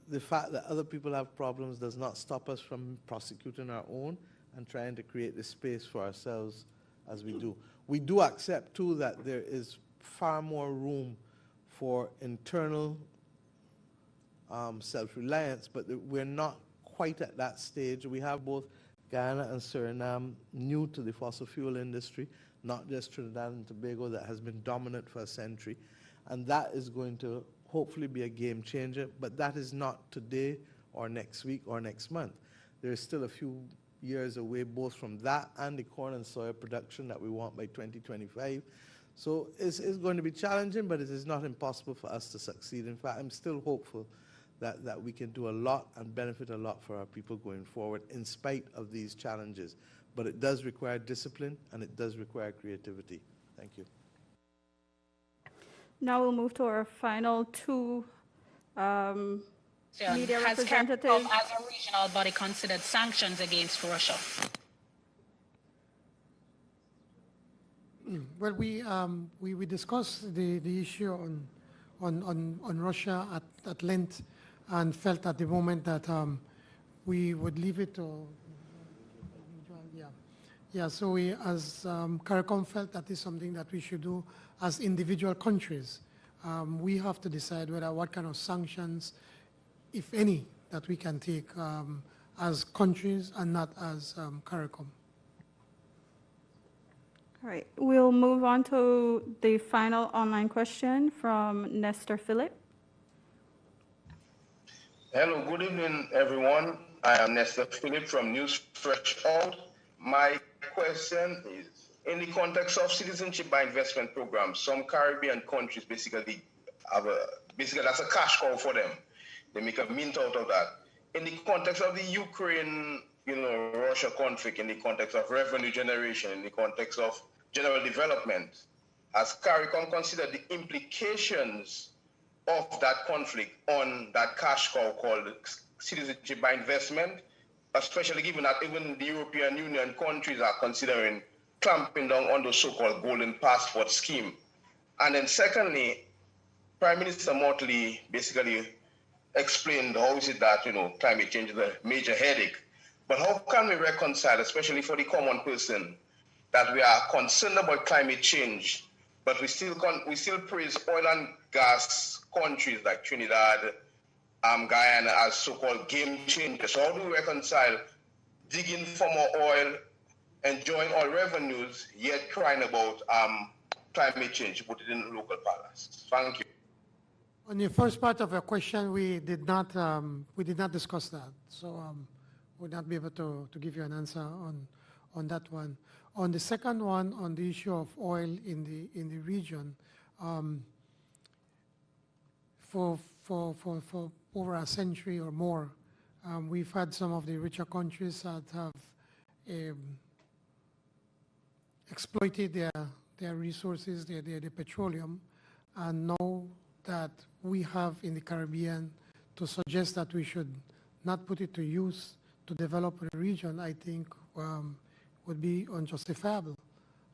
D: the fact that other people have problems does not stop us from prosecuting our own and trying to create the space for ourselves as we do. We do accept, too, that there is far more room for internal self-reliance, but we're not quite at that stage. We have both Guyana and Suriname new to the fossil fuel industry, not just Trinidad and Tobago that has been dominant for a century, and that is going to hopefully be a game changer, but that is not today or next week or next month. There's still a few years away, both from that and the corn and soya production that we want by 2025. So it's going to be challenging, but it is not impossible for us to succeed. In fact, I'm still hopeful that we can do a lot and benefit a lot for our people going forward in spite of these challenges. But it does require discipline, and it does require creativity. Thank you.
B: Now we'll move to our final two media
L: Has
B: representatives.
L: CARICOM as a regional body considered sanctions against Russia?
A: Well, we discussed the issue on Russia at length, and felt at the moment that we would leave it to, so we, as CARICOM, felt that is something that we should do as individual countries. We have to decide what kind of sanctions, if any, that we can take as countries and not as CARICOM.
B: All right, we'll move on to the final online question from Nestor Philip.
E: Hello, good evening, everyone. I am Nestor Philip from News Fresh Out. My question is, in the context of citizenship by investment programs, some Caribbean countries basically have that's a cash cow for them. They make a mint out of that. In the context of the Ukraine, Russia conflict, in the context of revenue generation, in the context of general development, has CARICOM considered the implications of that conflict on that cash cow called citizenship by investment, especially given that even the European Union countries are considering clamping down on the so-called golden passport scheme? And then secondly, Prime Minister Motley basically explained how is it that, climate change is a major headache. But how can we reconcile, especially for the common person, that we are concerned about climate change, but we still praise oil and gas countries like Trinidad, Guyana as so-called game changers. So how do we reconcile digging for more oil, enjoying oil revenues, yet crying about climate change, put it in local parlance? Thank you.
A: On the first part of your question, we did not discuss that. So we'll not be able to give you an answer on that one. On the second one, on the issue of oil in the region, for over a century or more, we've had some of the richer countries that have exploited their resources, their petroleum, and now that we have in the Caribbean to suggest that we should not put it to use to develop a region, I think would be unjustifiable.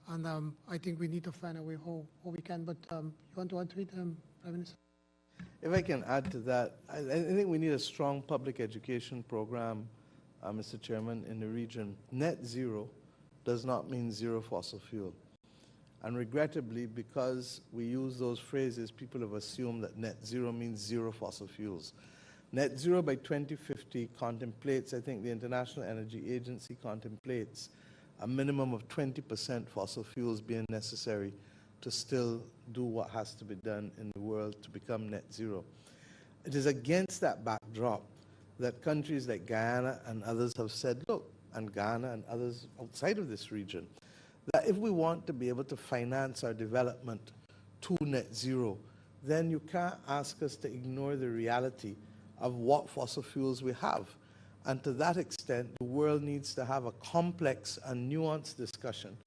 A: And I think we need to find a way how we can. But you want to add to it, Prime Minister?
D: If I can add to that, I think we need a strong public education program, Mr. Chairman, in the region. Net zero does not mean zero fossil fuel. And regrettably, because we use those phrases, people have assumed that net zero means zero fossil fuels. Net zero by 2050 contemplates, I think the International Energy Agency contemplates, a minimum of 20% fossil fuels being necessary to still do what has to be done in the world to become net zero. It is against that backdrop that countries like Guyana and others have said, look, and Ghana and others outside of this region, that if we want to be able to finance our development to net zero, then you can't ask us to ignore the reality of what fossil fuels we have. And to that extent, the world needs to have a complex and nuanced discussion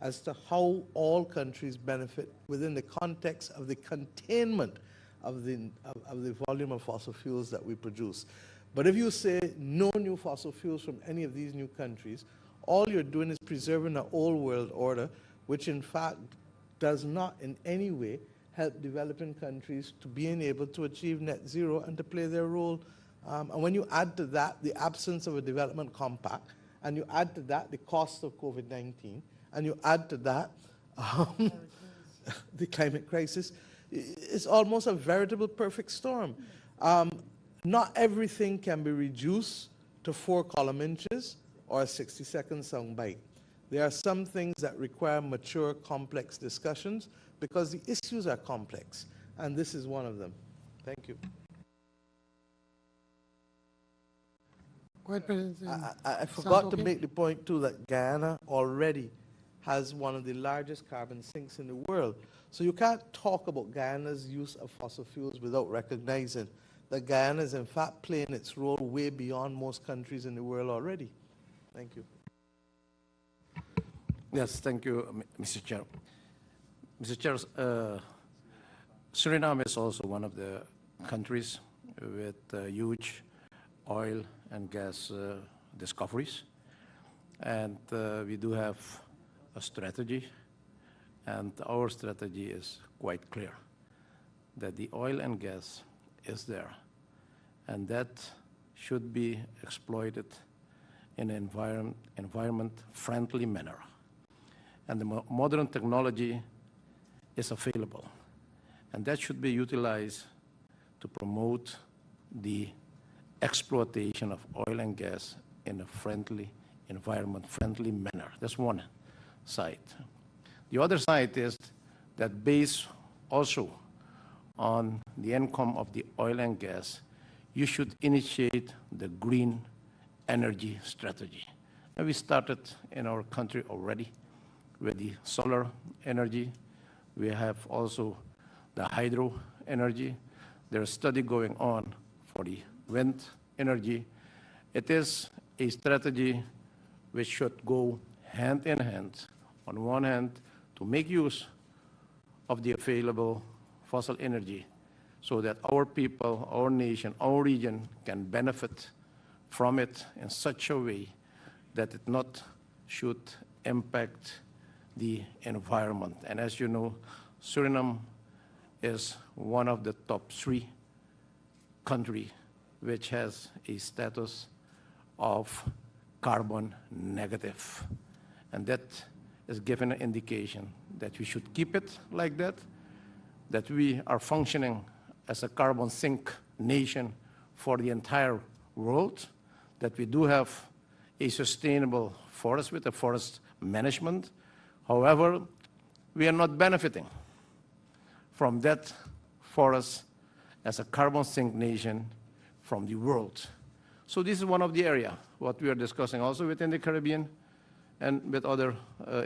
D: as to how all countries benefit within the context of the containment of the volume of fossil fuels that we produce. But if you say no new fossil fuels from any of these new countries, all you're doing is preserving an old world order, which in fact does not in any way help developing countries to being able to achieve net zero and to play their role. And when you add to that the absence of a development compact, and you add to that the cost of COVID-19, and you add to that the climate crisis, it's almost a veritable perfect storm. Not everything can be reduced to 4 column inches or a 60-second soundbite. There are some things that require mature, complex discussions because the issues are complex, and this is one of them. Thank you.
A: Go ahead, President.
D: I forgot to make the point, too, that Guyana already has one of the largest carbon sinks in the world. So you can't talk about Guyana's use of fossil fuels without recognizing that Guyana is, in fact, playing its role way beyond most countries in the world already. Thank you.
F: Yes, thank you, Mr. Chair. Mr. Chair, Suriname is also one of the countries with huge oil and gas discoveries. And we do have a strategy, and our strategy is quite clear, that the oil and gas is there, and that should be exploited in an environment-friendly manner. And the modern technology is available, and that should be utilized to promote the exploitation of oil and gas in a friendly, environment-friendly manner. That's one side. The other side is that based also on the income of the oil and gas, you should initiate the green energy strategy. And we started in our country already with the solar energy. We have also the hydro energy. There's a study going on for the wind energy. It is a strategy which should go hand in hand. On one hand, to make use of the available fossil energy so that our people, our nation, our region can benefit from it in such a way that it not should impact the environment. And as you know, Suriname is one of the top 3 countries which has a status of carbon negative. And that is giving an indication that we should keep it like that, that we are functioning as a carbon sink nation for the entire world, that we do have a sustainable forest with a forest management. However, we are not benefiting from that forest as a carbon sink nation from the world. So this is one of the areas what we are discussing also within the Caribbean and with other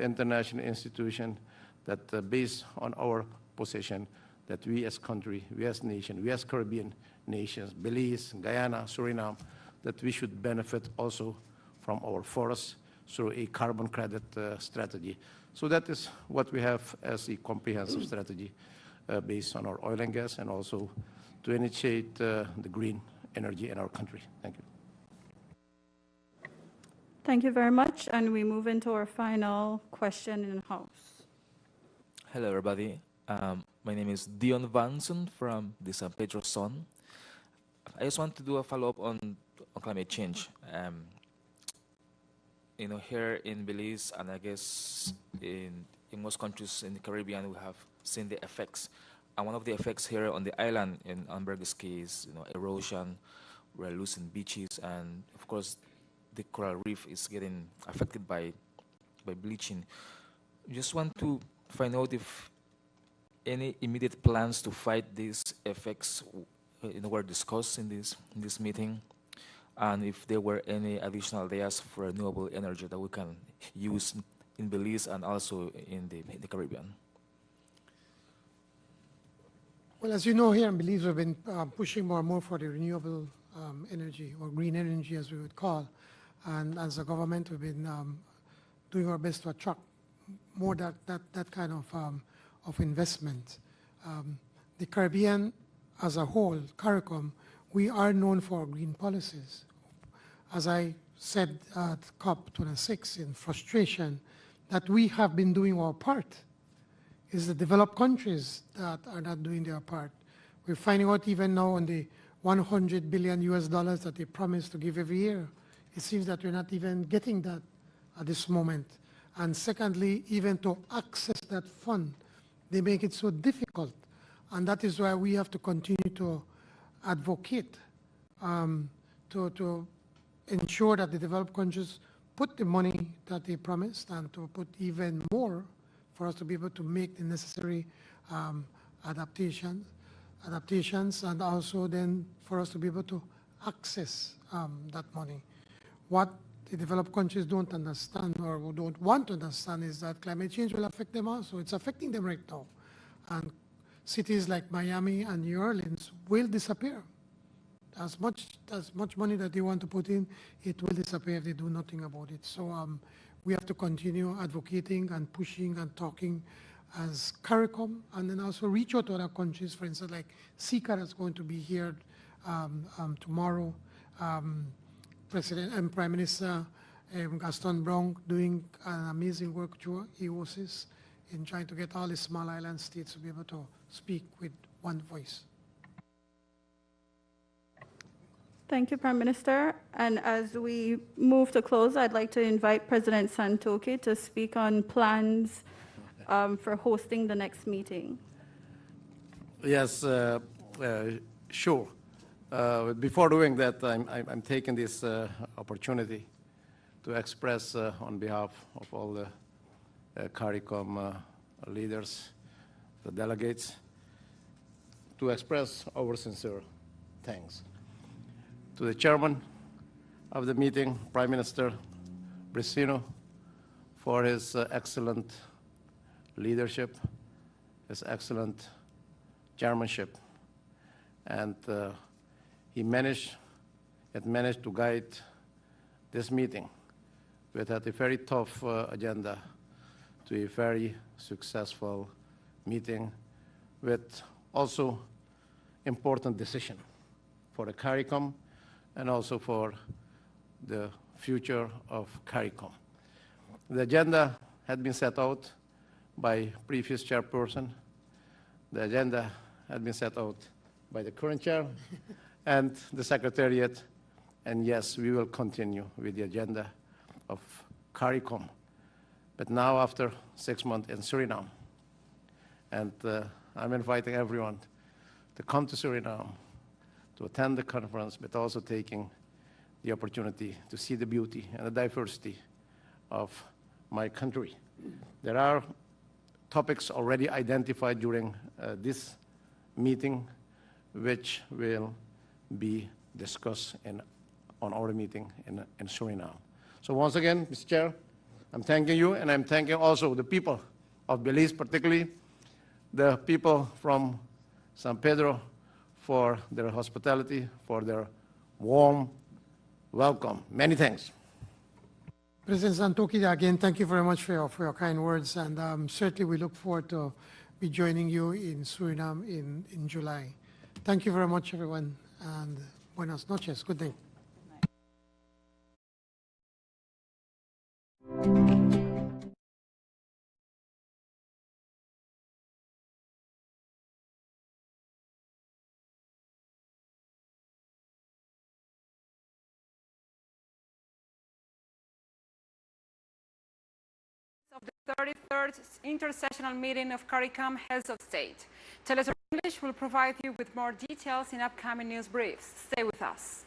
F: international institutions that based on our position that we as country, we as nation, we as Caribbean nations, Belize, Guyana, Suriname, that we should benefit also from our forests through a carbon credit strategy. So that is what we have as a comprehensive strategy based on our oil and gas and also to initiate the green energy in our country. Thank you.
B: Thank you very much. And we move into our final question in house.
M: Hello, everybody. My name is Dion Vanson from the San Pedro Sun. I just want to do a follow-up on climate change. You know, here in Belize, and I guess in most countries in the Caribbean, we have seen the effects. And one of the effects here on the island in Ambergris Caye is, you know, erosion. We're losing beaches, and of course, the coral reef is getting affected by bleaching. Just want to find out if any immediate plans to fight these effects were discussed in this meeting, and if there were any additional ideas for renewable energy that we can use in Belize and also in the Caribbean.
A: Well, as you know, here in Belize, we've been pushing more and more for the renewable energy, or green energy, as we would call. And as a government, we've been doing our best to attract more that kind of investment. The Caribbean as a whole, CARICOM, we are known for green policies. As I said at COP26 in frustration, that we have been doing our part. It's the developed countries that are not doing their part. We're finding out even now on the $100 billion that they promise to give every year. It seems that we're not even getting that at this moment. And secondly, even to access that fund, they make it so difficult. And that is why we have to continue to advocate to ensure that the developed countries put the money that they promised and to put even more for us to be able to make the necessary adaptations, and also then for us to be able to access that money. What the developed countries don't understand or don't want to understand is that climate change will affect them also. It's affecting them right now. And cities like Miami and New Orleans will disappear. As much money that they want to put in, it will disappear if they do nothing about it. So we have to continue advocating and pushing and talking as CARICOM, and then also reach out to other countries. For instance, like CICAR is going to be here tomorrow. President and Prime Minister Gaston Brown doing an amazing work through EOSIS in trying to get all the small island states to be able to speak with one voice.
B: Thank you, Prime Minister. And as we move to close, I'd like to invite President Santoki to speak on plans for hosting the next meeting.
F: Yes, sure. Before doing that, I'm taking this opportunity to express on behalf of all the CARICOM leaders, the delegates, to express our sincere thanks to the chairman of the meeting, Prime Minister Brissino, for his excellent leadership, his excellent chairmanship, and he managed to guide this meeting with a very tough agenda to a very successful meeting with also important decision for the CARICOM and also for the future of CARICOM. The agenda had been set out by previous chairperson. The agenda had been set out by the current chair and the secretariat. And yes, we will continue with the agenda of CARICOM but now after 6 months in Suriname. And I'm inviting everyone to come to Suriname, to attend the conference, but also taking the opportunity to see the beauty and the diversity of my country. There are topics already identified during this meeting, which will be discussed on our meeting in Suriname. So once again, Mr. Chair, I'm thanking you, and I'm thanking also the people of Belize, particularly the people from San Pedro, for their hospitality, for their warm welcome. Many thanks.
A: President Santoki, again, thank you very much for your kind words, and certainly we look forward to be joining you in Suriname in July. Thank you very much, everyone, and buenas noches. Good day.
N: Of the 33rd inter-sessional meeting of CARICOM Heads of State. teleSUR English will provide you with more details in upcoming news briefs. Stay with us.